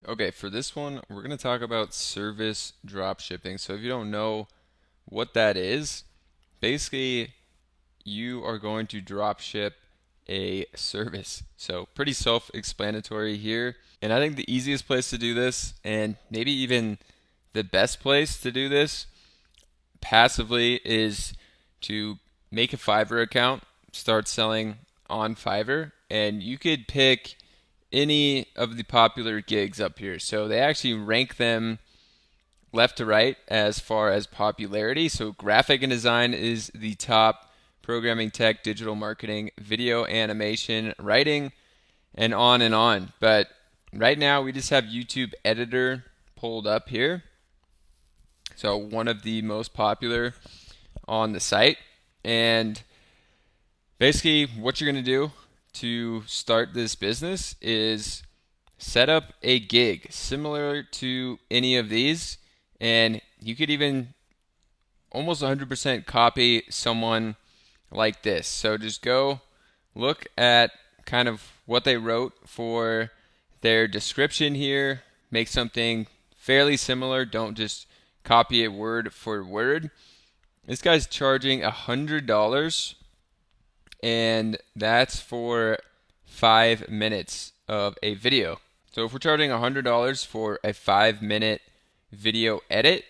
Okay, for this one, we're going to talk about service dropshipping. So if you don't know what that is, basically you are going to dropship a service. So pretty self-explanatory here. And I think the easiest place to do this, and maybe even the best place to do this passively, is to make a Fiverr account, start selling on Fiverr, and you could pick any of the popular gigs up here. So they actually rank them left to right as far as popularity. So graphic and design is the top, programming, tech, digital marketing, video, animation, writing, and on and on. But right now we just have YouTube editor pulled up here. So one of the most popular on the site. And basically what you're going to do to start this business is set up a gig similar to any of these, and you could even almost 100% copy someone like this. So just go look at kind of what they wrote for their description here, make something fairly similar, don't just copy it word for word. This guy's charging $100, and that's for 5 minutes of a video. So if we're charging $100 for a 5 minute video edit,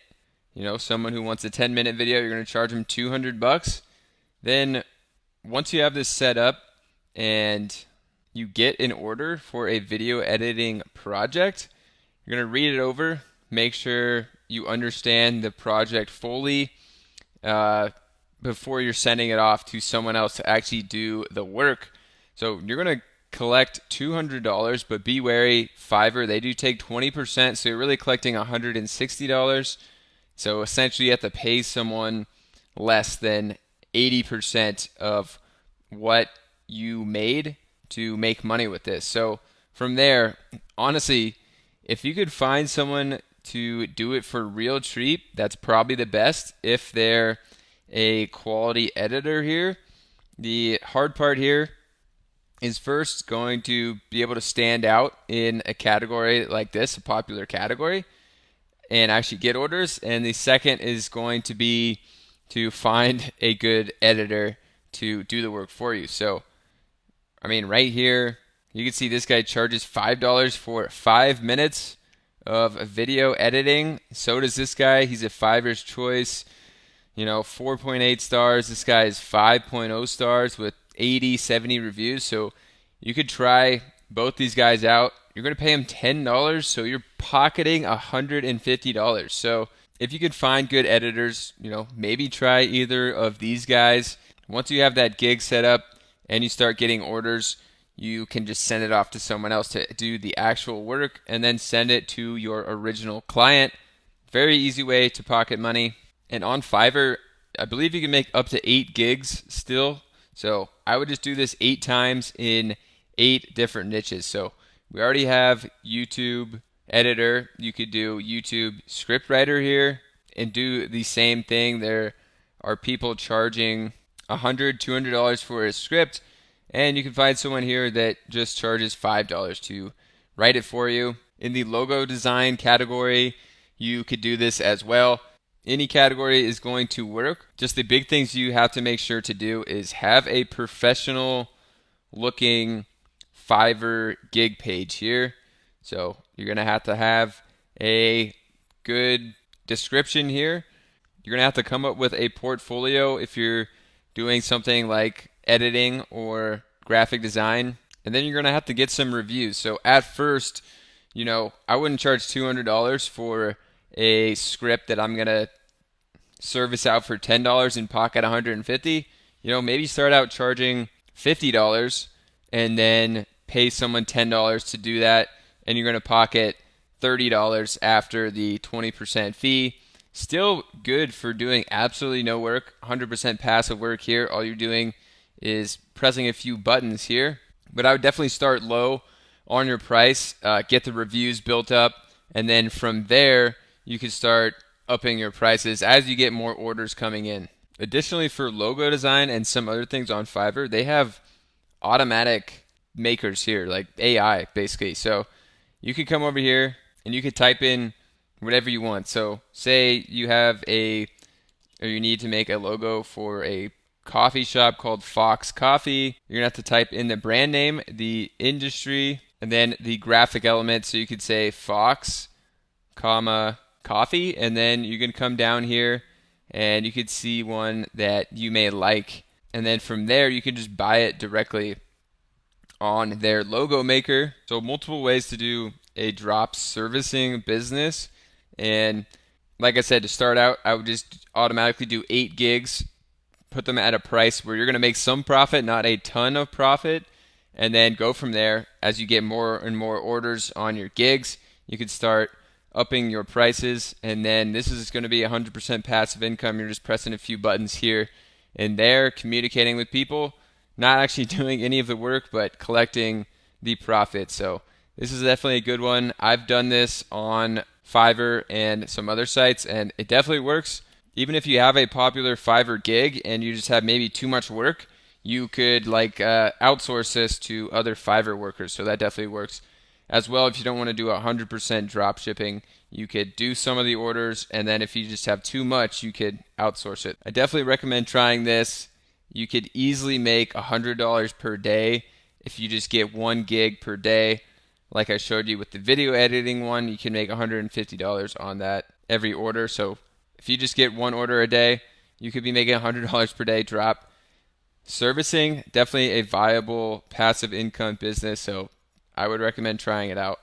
someone who wants a 10-minute video, you're going to charge them $200. Then once you have this set up and you get an order for a video editing project, you're going to read it over, make sure you understand the project fully before you're sending it off to someone else to actually do the work. So you're going to collect $200, but be wary, Fiverr, they do take 20%, so you're really collecting $160. So essentially you have to pay someone less than 80% of what you made to make money with this. So from there, honestly, if you could find someone to do it for real cheap, that's probably the best if they're a quality editor here. The hard part here is first going to be able to stand out in a category like this, a popular category, and actually get orders. And the second is going to be to find a good editor to do the work for you. So, right here, you can see this guy charges $5 for 5 minutes of video editing. So does this guy. He's a Fiverr's choice. 4.8 stars. This guy is 5.0 stars with 80, 70 reviews. So you could try both these guys out. You're going to pay them $10, so you're pocketing $150. So if you could find good editors, maybe try either of these guys. Once you have that gig set up and you start getting orders, you can just send it off to someone else to do the actual work and then send it to your original client. Very easy way to pocket money. And on Fiverr, I believe you can make up to 8 gigs still. So I would just do this 8 times in 8 different niches. So we already have YouTube editor. You could do YouTube script writer here and do the same thing. There are people charging $100, $200 for a script. And you can find someone here that just charges $5 to write it for you. In the logo design category, you could do this as well. Any category is going to work. Just the big things you have to make sure to do is have a professional looking Fiverr gig page here. So you're going to have a good description here. You're going to have to come up with a portfolio if you're doing something like editing or graphic design. And then you're going to have to get some reviews. So at first, I wouldn't charge $200 for a script that I'm going to service out for $10 and pocket $150. Maybe start out charging $50 and then pay someone $10 to do that, and you're going to pocket $30 after the 20% fee. Still good for doing absolutely no work, 100% passive work here. All you're doing is pressing a few buttons here. But I would definitely start low on your price, get the reviews built up, and then from there, you can start upping your prices as you get more orders coming in. Additionally, for logo design and some other things on Fiverr, they have automatic makers here, like AI basically. So you could come over here and you could type in whatever you want. So say you have or you need to make a logo for a coffee shop called Fox Coffee. You're gonna have to type in the brand name, the industry, and then the graphic element. So you could say Fox, comma, coffee, and then you can come down here and you could see one that you may like. And then from there, you can just buy it directly on their logo maker. So multiple ways to do a drop servicing business. And like I said, to start out, I would just automatically do 8 gigs, put them at a price where you're going to make some profit, not a ton of profit, and then go from there. As you get more and more orders on your gigs, you can start upping your prices, and then this is going to be 100% passive income. You're just pressing a few buttons here and there, communicating with people, not actually doing any of the work, but collecting the profit. So this is definitely a good one. I've done this on Fiverr and some other sites, and it definitely works. Even if you have a popular Fiverr gig and you just have maybe too much work, you could outsource this to other Fiverr workers. So that definitely works. As well, if you don't want to do 100% drop shipping, you could do some of the orders, and then if you just have too much, you could outsource it. I definitely recommend trying this. You could easily make $100 per day if you just get 1 gig per day. Like I showed you with the video editing one, you can make $150 on that every order. So if you just get 1 order a day, you could be making $100 per day drop. Servicing, definitely a viable passive income business, so I would recommend trying it out.